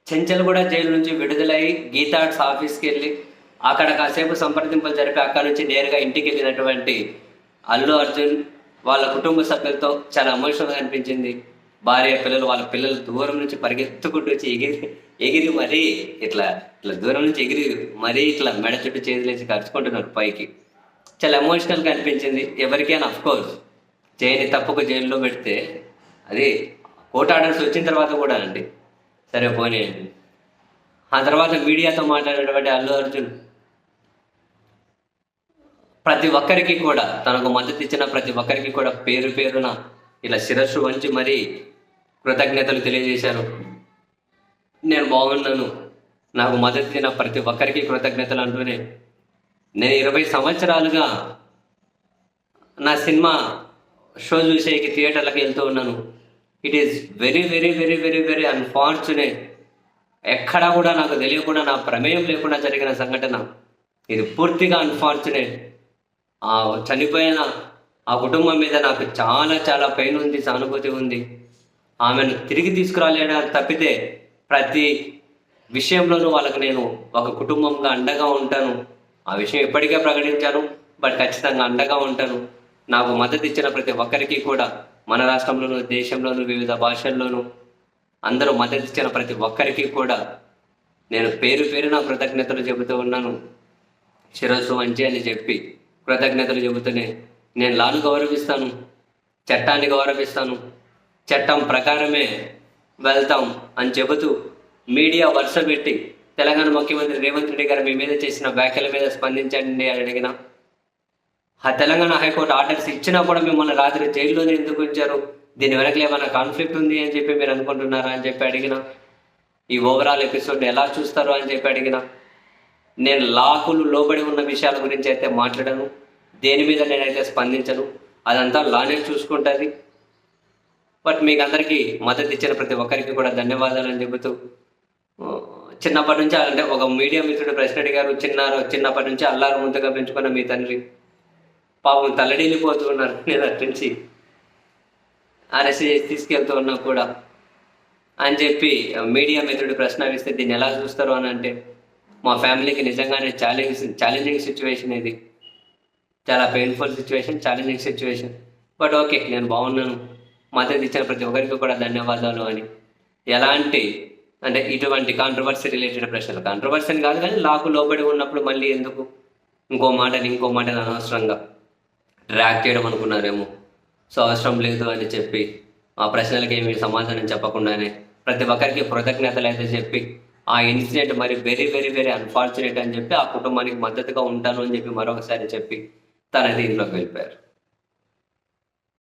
Chanchalguda jail నుంచి విడుదలై Gita arts ఆఫీస్కి వెళ్ళి అక్కడ కాసేపు సంప్రదింపులు జరిపి అక్కడ నుంచి నేరుగా ఇంటికి వెళ్ళినటువంటి అల్లు అర్జున్ వాళ్ళ కుటుంబ సభ్యులతో చాలా ఎమోషనల్గా అనిపించింది. భార్య పిల్లలు వాళ్ళ పిల్లలు దూరం నుంచి పరిగెత్తుకుంటూ వచ్చి ఎగిరి మరీ ఇట్లా ఇట్లా దూరం నుంచి ఎగిరి మరీ ఇట్లా మెడ చుట్టూ చేతులేసి ఖర్చుకుంటున్నారు పైకి. చాలా ఎమోషనల్గా అనిపించింది. ఎవరికైనా అఫ్కోర్స్ చేయని తప్పుకు జైల్లో పెడితే అది కోర్టు ఆర్డర్స్ వచ్చిన తర్వాత కూడా అండి సరే పోనీయండి. ఆ తర్వాత మీడియాతో మాట్లాడేటువంటి అల్లు అర్జున్ ప్రతి ఒక్కరికి కూడా తనకు మద్దతు ఇచ్చిన ప్రతి ఒక్కరికి కూడా పేరు పేరున ఇలా శిరస్సు వంచి మరీ కృతజ్ఞతలు తెలియజేశారు. నేను బాగున్నాను, నాకు మద్దతు ఇచ్చిన ప్రతి ఒక్కరికి కృతజ్ఞతలు అంటూనే నేను 20 సంవత్సరాలుగా నా సినిమా షో చూసేకి థియేటర్లకు వెళ్తూ ఉన్నాను. It is very very very very very unfortunate. ఎక్కడా కూడా నాకు తెలియకుండా నా ప్రమేయం లేకుండా జరిగిన సంఘటన ఇది పూర్తిగా అన్ఫార్చునేట్. ఆ చనిపోయిన ఆ కుటుంబం మీద నాకు చాలా చాలా పెయిన్ ఉంది, సానుభూతి ఉంది. ఆమెను తిరిగి తీసుకురాలేడా తప్పితే ప్రతి విషయంలోనూ వాళ్ళకి నేను ఒక కుటుంబంగా అండగా ఉంటాను. ఆ విషయం ఇప్పటికే ప్రకటించాను, బట్ ఖచ్చితంగా అండగా ఉంటాను. నాకు మద్దతు ఇచ్చిన ప్రతి ఒక్కరికి కూడా మన రాష్ట్రంలోనూ దేశంలోనూ వివిధ భాషల్లోనూ అందరూ మద్దతు ఇచ్చిన ప్రతి ఒక్కరికి కూడా నేను పేరు పేరున కృతజ్ఞతలు చెబుతూ ఉన్నాను. శిరస్సు వంచి అని చెప్పి కృతజ్ఞతలు చెబుతూనే నేను లాను గౌరవిస్తాను, చట్టాన్ని గౌరవిస్తాను, చట్టం ప్రకారమే వెళ్తాం అని చెబుతూ మీడియా వరుస పెట్టి తెలంగాణ ముఖ్యమంత్రి రేవంత్ రెడ్డి గారు మీ మీద చేసిన వ్యాఖ్యల మీద స్పందించండి అని అడిగిన, ఆ తెలంగాణ హైకోర్టు ఆర్డర్స్ ఇచ్చినా కూడా మిమ్మల్ని రాత్రి జైల్లోనే ఎందుకు ఉంచారు, దీని వెనకలు ఏమైనా కాన్ఫ్లిక్ట్ ఉంది అని చెప్పి మీరు అనుకుంటున్నారా అని చెప్పి అడిగిన, ఈ ఓవరాల్ ఎపిసోడ్ ఎలా చూస్తారు అని చెప్పి అడిగిన, నేను లాకులు లోబడి ఉన్న విషయాల గురించి అయితే మాట్లాడను, దేని మీద నేనైతే స్పందించను, అదంతా లానే చూసుకుంటుంది. బట్ మీకు అందరికీ మద్దతు ఇచ్చిన ప్రతి ఒక్కరికి కూడా ధన్యవాదాలు అని చెబుతూ చిన్నప్పటి నుంచి అంటే ఒక మీడియా మిత్రుడు ప్రశ్న అడిగారు, చిన్నప్పటి నుంచి అల్లారు ముందుగా పెంచుకున్న మీ తండ్రి పాపం తల్లడిల్లిపోతూ ఉన్నారు. నేను అటు నుంచి అరెస్ట్ చేసి తీసుకెళ్తూ ఉన్నా కూడా అని చెప్పి మీడియా మిత్రుడు ప్రశ్న వేస్తే దీన్ని ఎలా చూస్తారు అని అంటే, మా ఫ్యామిలీకి నిజంగానే ఛాలెంజింగ్ సిచ్యువేషన్ ఇది, చాలా painful situation, challenging situation. But okay, నేను బాగున్నాను, మద్దతు ఇచ్చిన ప్రతి ఒక్కరికి కూడా ధన్యవాదాలు అని. ఎలాంటి అంటే ఇటువంటి కాంట్రవర్సీ రిలేటెడ్ ప్రశ్నలు, కాంట్రవర్సీ కాదు కానీ లాకు లోబడి ఉన్నప్పుడు మళ్ళీ ఎందుకు ఇంకో మాటని అనవసరంగా ట్రాక్ చేయడం అనుకున్నారేమో. సో అవసరం లేదు అని చెప్పి ఆ ప్రశ్నలకి ఏమి సమాధానం చెప్పకుండానే ప్రతి ఒక్కరికి కృతజ్ఞతలు అయితే చెప్పి ఆ ఇన్సిడెంట్ మరి వెరీ వెరీ వెరీ అన్ఫార్చునేట్ అని చెప్పి ఆ కుటుంబానికి మద్దతుగా ఉంటాను అని చెప్పి మరొకసారి చెప్పి తన దీంట్లోకి వెళ్ళిపోయారు.